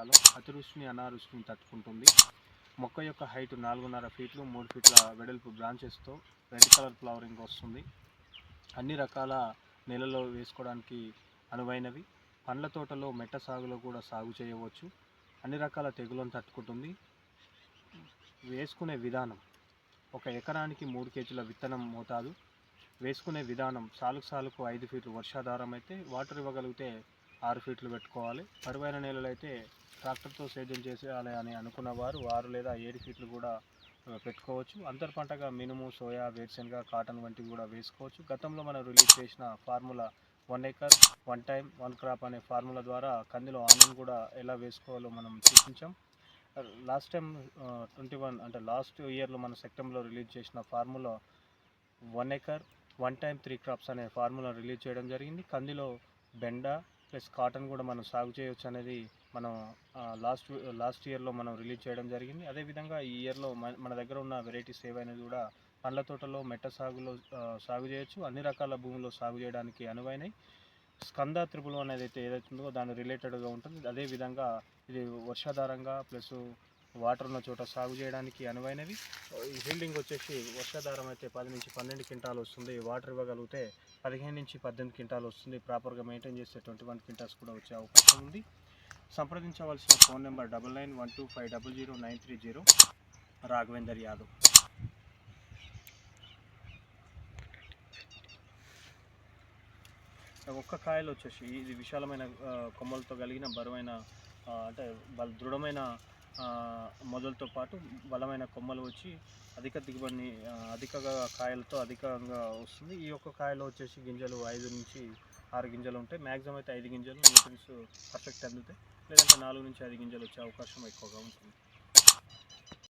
రకాలు. అతివృష్టిని అనావృష్టిని తట్టుకుంటుంది. మొక్క యొక్క హైట్ 4.5 ఫీట్లు 3 ఫీట్ల వెడల్పు బ్రాంచెస్తో రెడ్ కలర్ ఫ్లవరింగ్ వస్తుంది. అన్ని రకాల నేలలో వేసుకోవడానికి అనువైనవి. పండ్ల తోటలో మెట్ట సాగులో కూడా సాగు చేయవచ్చు. అన్ని రకాల తెగులను తట్టుకుంటుంది. వేసుకునే విధానం: ఒక ఎకరానికి 3 కేజీల విత్తనం మోతాదు. వేసుకునే విధానం: సాలుకు 5 ఫీట్లు వర్షాధారం అయితే వాటర్ ఇవ్వగలిగితే 6 ఫీట్లు పెట్టుకోవాలి. బరువైన నేలలు అయితే ట్రాక్టర్తో సేద్యం చేసేయాలి అని అనుకున్న వారు 6 లేదా 7 ఫీట్లు కూడా పెట్టుకోవచ్చు. అంతర పంటగా మినుము, సోయా, వేరుశెనగ, కాటన్ వంటివి కూడా వేసుకోవచ్చు. గతంలో మనం రిలీజ్ చేసిన ఫార్ములా 1 acre 1 time 1 crop అనే ఫార్ములా ద్వారా కందిలో ఆనియన్ కూడా ఎలా వేసుకోవాలో మనం చూపించాం. లాస్ట్ టైం 21 అంటే లాస్ట్ ఇయర్లో మన సెప్టెంబర్లో రిలీజ్ చేసిన ఫార్ములా 1 acre 1 time 3 crops అనే ఫార్ములా రిలీజ్ చేయడం జరిగింది. కందిలో బెండ ప్లస్ కాటన్ కూడా మనం సాగు చేయవచ్చు అనేది మనం లాస్ట్ ఇయర్లో మనం రిలీజ్ చేయడం జరిగింది. అదేవిధంగా ఈ ఇయర్లో మన దగ్గర ఉన్న వెరైటీస్ ఏవైనది కూడా పండ్ల తోటలో మెట్ట సాగులో సాగు చేయొచ్చు. అన్ని రకాల భూముల్లో సాగు చేయడానికి అనువైనవి. స్కంద త్రిబుల్ అనేది ఏదైతే ఉందో దాని రిలేటెడ్గా ఉంటుంది. అదేవిధంగా ఇది వర్షాధారంగా ప్లస్ వాటర్ ఉన్న చోట సాగు చేయడానికి అనువైనవి. హీల్డింగ్ వచ్చేసి వర్షాధారం అయితే 10 నుంచి 12 క్వింటాలు వస్తుంది. వాటర్ ఇవ్వగలిగితే 15 నుంచి 18 క్వింటాలు వస్తుంది. ప్రాపర్గా మెయింటైన్ చేస్తే 21 క్వింటాల్స్ కూడా వచ్చే అవకాశం ఉంది. సంప్రదించవలసిన ఫోన్ నెంబర్ 9912500930 రాఘవేందర్ యాదవ్. ఒక్క కాయలు వచ్చేసి ఇది విశాలమైన కొమ్మలతో కలిగిన బరువైన అంటే దృఢమైన మొదలతో పాటు బలమైన కొమ్మలు వచ్చి అధిక దిగుబడిని అధికంగా కాయలతో అధికంగా వస్తుంది. ఈ యొక్క కాయలో వచ్చేసి గింజలు 5 నుంచి 6 గింజలు ఉంటాయి. మ్యాక్సిమం అయితే 5 గింజలు న్యూట్రియన్స్ పర్ఫెక్ట్ అందుతాయి. లేదంటే 4 నుంచి 5 గింజలు వచ్చే అవకాశం ఎక్కువగా ఉంటుంది.